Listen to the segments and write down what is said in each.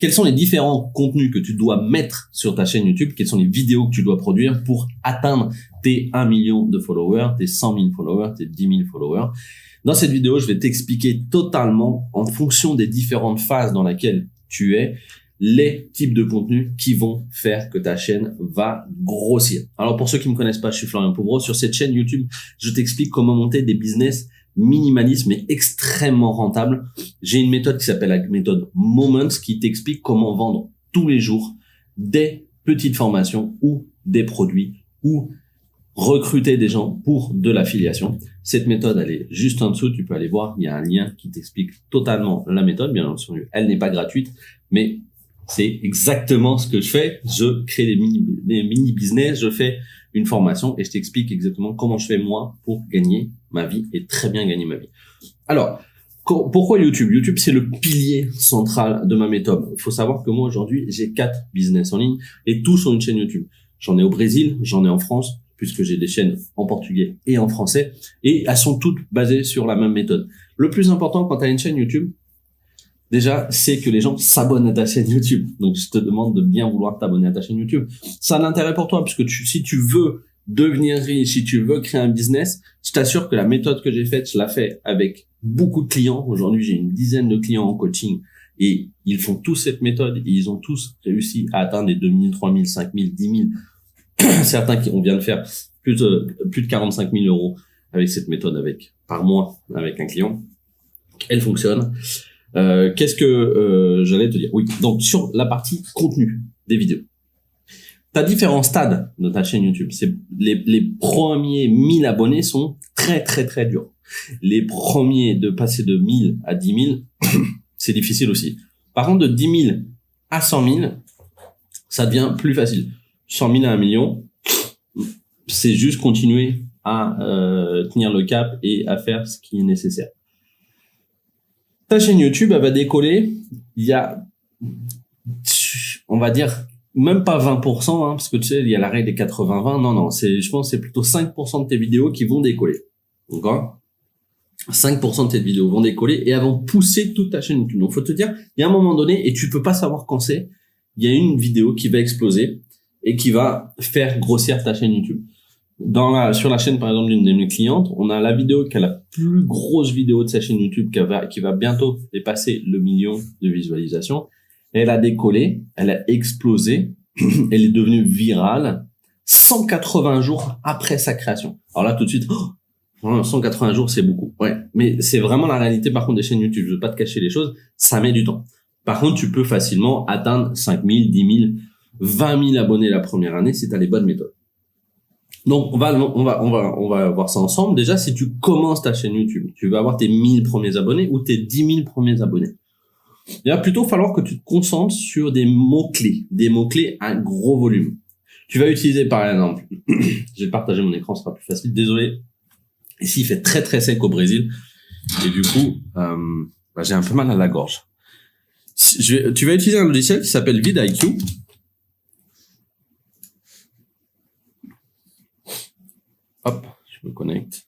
quels sont les différents contenus que tu dois mettre sur ta chaîne YouTube, quelles sont les vidéos que tu dois produire pour atteindre tes 1 million de followers, tes 100 000 followers, tes 10 000 followers. Dans cette vidéo, je vais t'expliquer totalement, en fonction des différentes phases dans lesquelles tu es, les types de contenus qui vont faire que ta chaîne va grossir. Alors pour ceux qui me connaissent pas, je suis Florian Pouvreau. Sur cette chaîne YouTube, je t'explique comment monter des business minimalistes mais extrêmement rentables. J'ai une méthode qui s'appelle la méthode Moments qui t'explique comment vendre tous les jours des petites formations ou des produits ou recruter des gens pour de l'affiliation. Cette méthode, elle est juste en dessous. Tu peux aller voir. Il y a un lien qui t'explique totalement la méthode. Bien entendu, elle n'est pas gratuite, mais c'est exactement ce que je fais. Je crée des mini business, je fais une formation et je t'explique exactement comment je fais moi pour gagner ma vie et très bien gagner ma vie. Alors, pourquoi YouTube? YouTube, c'est le pilier central de ma méthode. Il faut savoir que moi, aujourd'hui, j'ai 4 business en ligne et tous ont une chaîne YouTube. J'en ai au Brésil, j'en ai en France, puisque j'ai des chaînes en portugais et en français et elles sont toutes basées sur la même méthode. Le plus important quand tu as une chaîne YouTube, déjà, c'est que les gens s'abonnent à ta chaîne YouTube. Donc, je te demande de bien vouloir t'abonner à ta chaîne YouTube. Ça a un intérêt pour toi, puisque si tu veux devenir riche, si tu veux créer un business, je t'assure que la méthode que j'ai faite, je la fais avec beaucoup de clients. Aujourd'hui, j'ai une dizaine de clients en coaching et ils font tous cette méthode et ils ont tous réussi à atteindre les 2000, 3000, 5000, 10 000. Certains on vient de faire plus de 45 000 euros avec cette méthode par mois avec un client. Elle fonctionne. Qu'est-ce que j'allais te dire? Oui, donc sur la partie contenu des vidéos. Tu as différents stades de ta chaîne YouTube. Les premiers 1000 abonnés sont très très très durs. Les premiers de passer de 1000 à 10 000, c'est difficile aussi. Par contre, de 10 000 à 100 000, ça devient plus facile. 100 000 à 1 million, c'est juste continuer à tenir le cap et à faire ce qui est nécessaire. Ta chaîne YouTube, elle va décoller. Il y a, on va dire, même pas 20%, hein, parce que tu sais, il y a la règle des 80-20. Non, je pense que c'est plutôt 5% de tes vidéos qui vont décoller. D'accord? 5% de tes vidéos vont décoller et elles vont pousser toute ta chaîne YouTube. Donc, faut te dire, il y a un moment donné, et tu peux pas savoir quand c'est, il y a une vidéo qui va exploser et qui va faire grossir ta chaîne YouTube. Sur la chaîne, par exemple, d'une de mes clientes, on a la vidéo qui a la plus grosse vidéo de sa chaîne YouTube qui va bientôt dépasser le 1 million de visualisations. Elle a décollé, elle a explosé, elle est devenue virale 180 jours après sa création. Alors là, tout de suite, 180 jours, c'est beaucoup. Ouais, mais c'est vraiment la réalité, par contre, des chaînes YouTube. Je veux pas te cacher les choses, ça met du temps. Par contre, tu peux facilement atteindre 5 000, 10 000, 20 000 abonnés la première année si tu as les bonnes méthodes. Donc, on va voir ça ensemble. Déjà, si tu commences ta chaîne YouTube, tu vas avoir tes 1000 premiers abonnés ou tes 10 000 premiers abonnés. Il va plutôt falloir que tu te concentres sur des mots-clés à gros volume. Tu vas utiliser, par exemple, je vais partager mon écran, ce sera plus facile. Désolé. Ici, il fait très très sec au Brésil. Et du coup, j'ai un peu mal à la gorge. Tu vas utiliser un logiciel qui s'appelle vidIQ. Hop, je me connecte.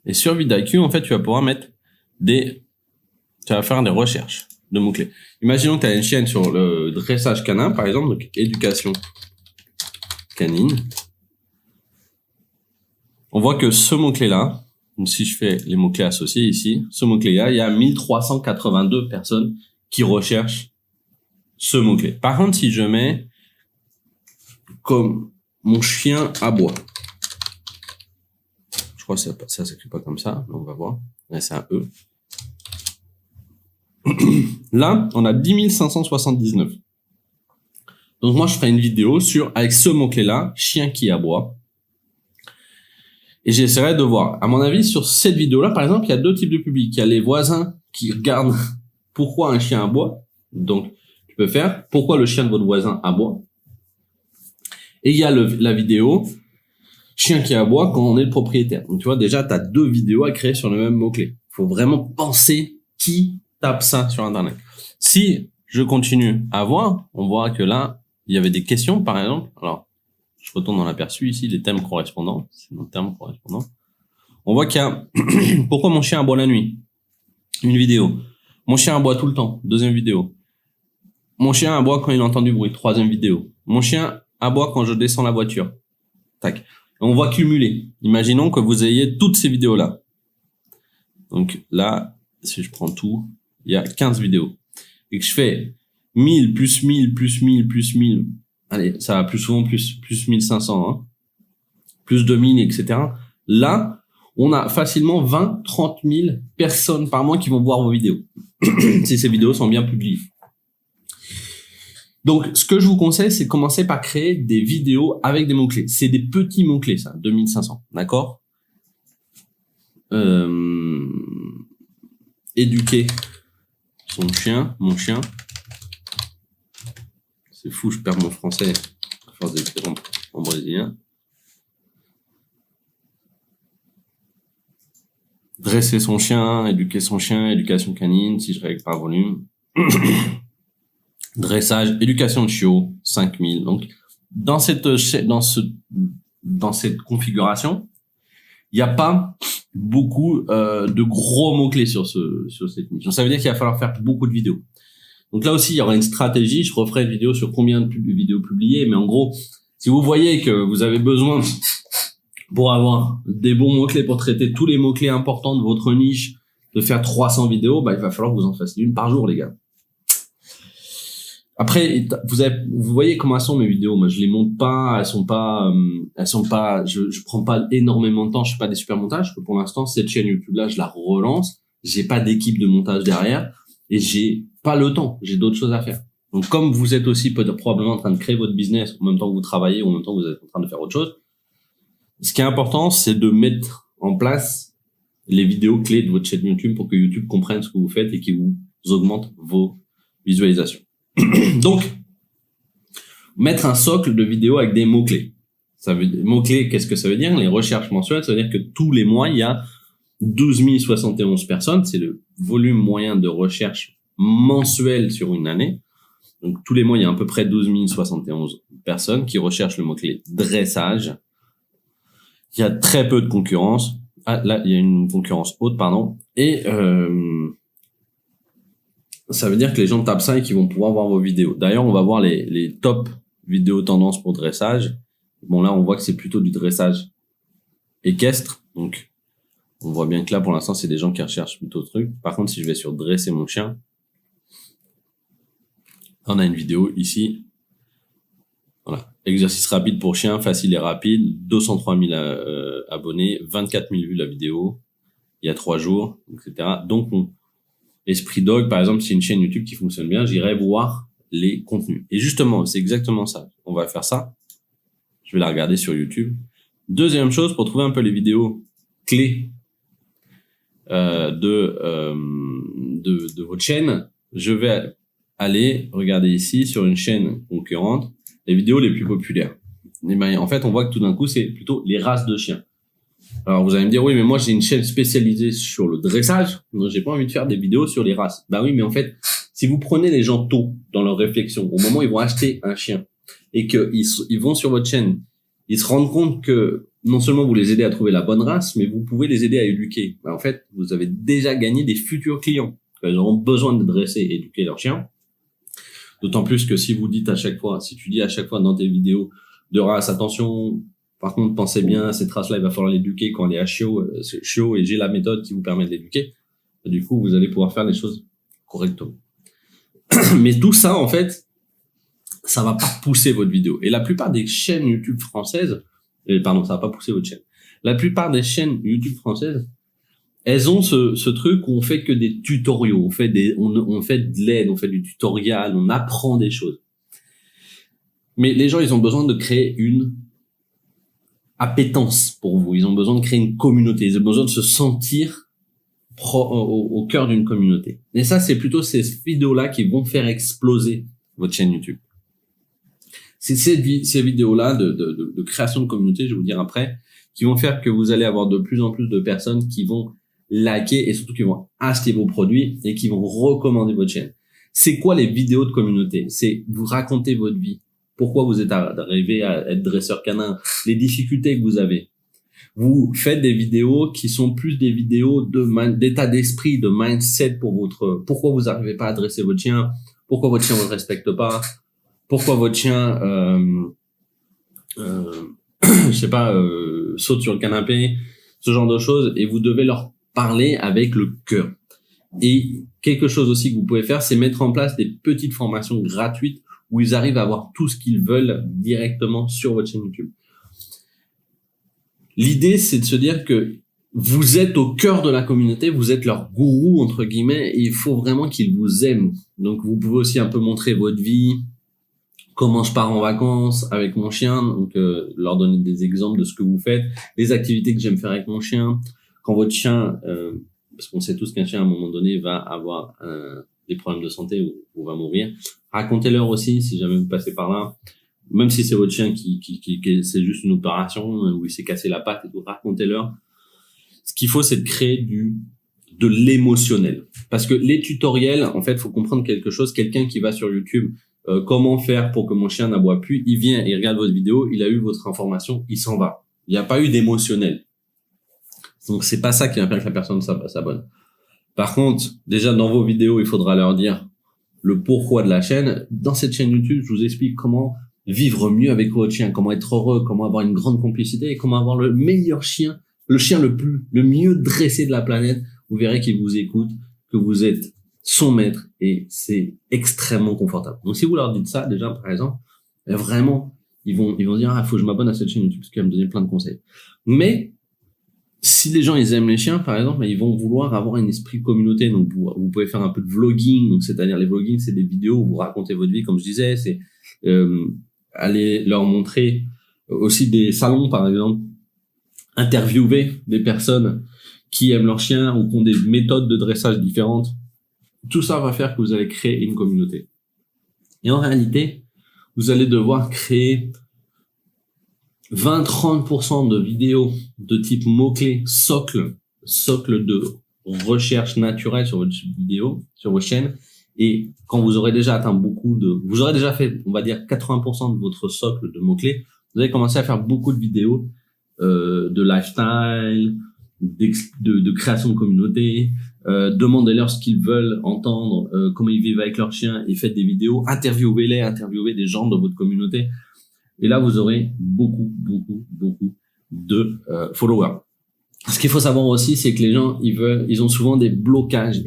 Et sur vidIQ, en fait, tu vas pouvoir tu vas faire des recherches de mots-clés. Imaginons que tu as une chaîne sur le dressage canin, par exemple, donc éducation canine. On voit que ce mot-clé-là, donc si je fais les mots-clés associés ici, ce mot-clé-là, il y a 1382 personnes qui recherchent ce mot-clé. Par contre, si je mets comme mon chien aboie, je crois que ça s'écrit pas comme ça, mais on va voir. Là, c'est un E. Là, on a 10 579. Donc moi, je ferai une vidéo avec ce mot-clé-là, chien qui aboie. Et j'essaierai de voir. À mon avis, sur cette vidéo-là, par exemple, il y a 2 types de publics. Il y a les voisins qui regardent pourquoi un chien aboie. Donc, tu peux faire pourquoi le chien de votre voisin aboie. Et il y a la vidéo chien qui aboie quand on est le propriétaire. Donc, tu vois, déjà, tu as 2 vidéos à créer sur le même mot-clé. Il faut vraiment penser qui tape ça sur Internet. Si je continue à voir, on voit que là, il y avait des questions, par exemple. Alors, je retourne dans l'aperçu ici, les thèmes correspondants. C'est nos termes correspondants. On voit qu'il y a pourquoi mon chien aboie la nuit. Une vidéo. Mon chien aboie tout le temps. 2e vidéo. Mon chien aboie quand il entend du bruit. Troisième vidéo. Mon chien aboie quand je descends la voiture. Tac. On va cumuler. Imaginons que vous ayez toutes ces vidéos-là. Donc là, si je prends tout, il y a 15 vidéos. Et que je fais 1000 plus 1000 plus 1000 plus 1000. Allez, ça va plus souvent plus 1500, hein. Plus 2000, etc. Là, on a facilement 20, 30 000 personnes par mois qui vont voir vos vidéos. Si ces vidéos sont bien publiées. Donc, ce que je vous conseille, c'est de commencer par créer des vidéos avec des mots-clés. C'est des petits mots-clés, ça, 2500, d'accord? Éduquer son chien, mon chien. C'est fou, je perds mon français à force d'écrire en brésilien. Dresser son chien, éducation canine, si je règle par volume. Dressage, éducation de chiot, 5000. Donc, dans cette configuration, il n'y a pas beaucoup de gros mots-clés sur cette niche. Donc, ça veut dire qu'il va falloir faire beaucoup de vidéos. Donc là aussi, il y aura une stratégie. Je referai une vidéo sur combien de vidéos publiées. Mais en gros, si vous voyez que vous avez besoin, pour avoir des bons mots-clés, pour traiter tous les mots-clés importants de votre niche, de faire 300 vidéos, bah, il va falloir que vous en fassiez une par jour, les gars. Après, vous voyez comment elles sont mes vidéos. Moi, je les monte pas, elles sont pas, je prends pas énormément de temps, je fais pas des super montages, parce que pour l'instant, cette chaîne YouTube-là, je la relance. J'ai pas d'équipe de montage derrière, et j'ai pas le temps. J'ai d'autres choses à faire. Donc, comme vous êtes aussi peut-être probablement en train de créer votre business, en même temps que vous travaillez, ou en même temps que vous êtes en train de faire autre chose, ce qui est important, c'est de mettre en place les vidéos clés de votre chaîne YouTube pour que YouTube comprenne ce que vous faites et qu'il vous augmente vos visualisations. Donc, mettre un socle de vidéos avec des mots-clés. Mots-clés, qu'est-ce que ça veut dire? Les recherches mensuelles, ça veut dire que tous les mois, il y a 12 071 personnes. C'est le volume moyen de recherche mensuel sur une année. Donc, tous les mois, il y a à peu près 12 071 personnes qui recherchent le mot-clé dressage. Il y a très peu de concurrence. Ah, là, il y a une concurrence haute, pardon. Et ça veut dire que les gens tapent ça et qu'ils vont pouvoir voir vos vidéos. D'ailleurs, on va voir les top vidéos tendances pour dressage. Bon, là, on voit que c'est plutôt du dressage équestre. Donc, on voit bien que là, pour l'instant, c'est des gens qui recherchent plutôt ce truc. Par contre, si je vais sur dresser mon chien, on a une vidéo ici. Voilà. Exercice rapide pour chien, facile et rapide. 203 000 abonnés, 24 000 vues la vidéo. Il y a 3 jours, etc. Donc, Esprit Dog, par exemple, c'est une chaîne YouTube qui fonctionne bien. J'irai voir les contenus. Et justement, c'est exactement ça. On va faire ça. Je vais la regarder sur YouTube. Deuxième chose, pour trouver un peu les vidéos clés de votre chaîne, je vais aller regarder ici sur une chaîne concurrente les vidéos les plus populaires. Et ben, en fait, on voit que tout d'un coup, c'est plutôt les races de chiens. Alors, vous allez me dire, oui, mais moi, j'ai une chaîne spécialisée sur le dressage. Donc, j'ai pas envie de faire des vidéos sur les races. Bah oui, mais en fait, si vous prenez les gens tôt dans leur réflexion, au moment où ils vont acheter un chien et qu'ils vont sur votre chaîne, ils se rendent compte que non seulement vous les aidez à trouver la bonne race, mais vous pouvez les aider à éduquer. Bah, en fait, vous avez déjà gagné des futurs clients. Ils auront besoin de dresser et éduquer leur chien. D'autant plus que si vous dites à chaque fois, si tu dis à chaque fois dans tes vidéos de race, attention, par contre, pensez bien, cette race-là, il va falloir l'éduquer quand elle est à chiot et j'ai la méthode qui vous permet de l'éduquer. Du coup, vous allez pouvoir faire les choses correctement. Mais tout ça, en fait, ça va pas pousser votre vidéo. Et la plupart des chaînes YouTube françaises, ça va pas pousser votre chaîne. La plupart des chaînes YouTube françaises, elles ont ce truc où on fait que des tutoriaux, on fait de l'aide, on fait du tutoriel, on apprend des choses. Mais les gens, ils ont besoin de créer une appétence pour vous. Ils ont besoin de créer une communauté. Ils ont besoin de se sentir au cœur d'une communauté. Et ça, c'est plutôt ces vidéos-là qui vont faire exploser votre chaîne YouTube. C'est ces vidéos-là de création de communauté, je vais vous dire après, qui vont faire que vous allez avoir de plus en plus de personnes qui vont liker et surtout qui vont acheter vos produits et qui vont recommander votre chaîne. C'est quoi les vidéos de communauté? C'est vous raconter votre vie. Pourquoi vous êtes arrivé à être dresseur canin, les difficultés que vous avez. Vous faites des vidéos qui sont plus des vidéos d'état d'esprit, de mindset pour pourquoi vous n'arrivez pas à dresser votre chien, pourquoi votre chien ne le respecte pas, pourquoi votre chien, je sais pas, saute sur le canapé, ce genre de choses, et vous devez leur parler avec le cœur. Et quelque chose aussi que vous pouvez faire, c'est mettre en place des petites formations gratuites où ils arrivent à avoir tout ce qu'ils veulent directement sur votre chaîne YouTube. L'idée, c'est de se dire que vous êtes au cœur de la communauté, vous êtes leur gourou, entre guillemets, et il faut vraiment qu'ils vous aiment. Donc, vous pouvez aussi un peu montrer votre vie, comment je pars en vacances avec mon chien, donc leur donner des exemples de ce que vous faites, les activités que j'aime faire avec mon chien. Quand votre chien, parce qu'on sait tous qu'un chien à un moment donné va avoir des problèmes de santé ou va mourir, racontez-leur aussi si jamais vous passez par là, même si c'est votre chien qui c'est juste une opération où il s'est cassé la patte et tout, racontez-leur. Ce qu'il faut, c'est de créer de l'émotionnel, parce que les tutoriels, en fait, faut comprendre quelque chose. Quelqu'un qui va sur YouTube, comment faire pour que mon chien n'aboie plus, il vient, il regarde votre vidéo, il a eu votre information, il s'en va. Il n'y a pas eu d'émotionnel. Donc c'est pas ça qui va faire que la personne s'abonne. Par contre, déjà dans vos vidéos, il faudra leur dire le pourquoi de la chaîne. Dans cette chaîne YouTube, je vous explique comment vivre mieux avec votre chien, comment être heureux, comment avoir une grande complicité et comment avoir le meilleur chien, le chien le mieux dressé de la planète. Vous verrez qu'il vous écoute, que vous êtes son maître et c'est extrêmement confortable. Donc si vous leur dites ça, déjà par exemple, vraiment, ils vont dire faut que je m'abonne à cette chaîne YouTube parce qu'elle va me donner plein de conseils. Mais si les gens ils aiment les chiens, par exemple, ils vont vouloir avoir un esprit communauté. Donc vous pouvez faire un peu de vlogging. Donc c'est-à-dire les vlogging, c'est des vidéos où vous racontez votre vie, comme je disais. C'est aller leur montrer aussi des salons, par exemple, interviewer des personnes qui aiment leurs chiens ou qui ont des méthodes de dressage différentes. Tout ça va faire que vous allez créer une communauté. Et en réalité, vous allez devoir créer 20-30% de vidéos de type mots-clés, socle de recherche naturelle sur votre vidéo, sur vos chaînes. Et quand vous aurez déjà atteint vous aurez déjà fait, on va dire, 80% de votre socle de mots-clés, vous allez commencer à faire beaucoup de vidéos, de lifestyle, de création de communauté, demandez-leur ce qu'ils veulent entendre, comment ils vivent avec leur chien et faites des vidéos, interviewez des gens de votre communauté. Et là, vous aurez beaucoup de followers. Ce qu'il faut savoir aussi, c'est que les gens, ils ont souvent des blocages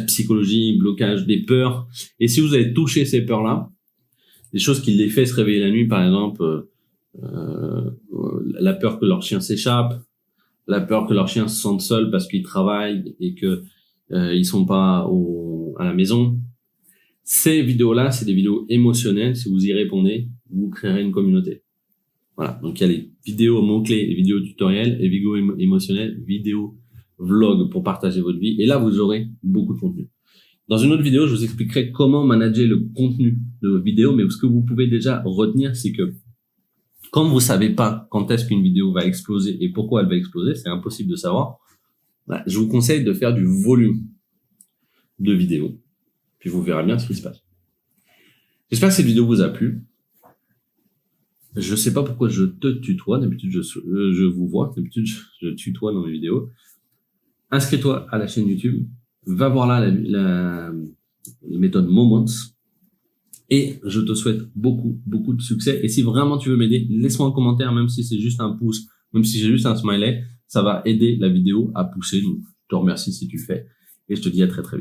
psychologiques, blocages des peurs. Et si vous avez touché ces peurs-là, des choses qui les fait se réveiller la nuit, par exemple, la peur que leur chien s'échappe, la peur que leur chien se sente seul parce qu'ils travaillent et que ils sont pas à la maison. Ces vidéos-là, c'est des vidéos émotionnelles. Si vous y répondez, vous créerez une communauté. Voilà. Donc, il y a les vidéos mots-clés, les vidéos tutoriels, les vidéos émotionnelles, vidéos vlog pour partager votre vie. Et là, vous aurez beaucoup de contenu. Dans une autre vidéo, je vous expliquerai comment manager le contenu de vos vidéos. Mais ce que vous pouvez déjà retenir, c'est que quand vous savez pas quand est-ce qu'une vidéo va exploser et pourquoi elle va exploser, c'est impossible de savoir. Je vous conseille de faire du volume de vidéos. Puis vous verrez bien ce qui se passe. J'espère que cette vidéo vous a plu. Je sais pas pourquoi je te tutoie. D'habitude, je vous vois. D'habitude, je tutoie dans mes vidéos. Inscris-toi à la chaîne YouTube. Va voir là la méthode Moments. Et je te souhaite beaucoup de succès. Et si vraiment tu veux m'aider, laisse-moi un commentaire, même si c'est juste un pouce, même si j'ai juste un smiley. Ça va aider la vidéo à pousser. Donc, je te remercie si tu le fais. Et je te dis à très vite.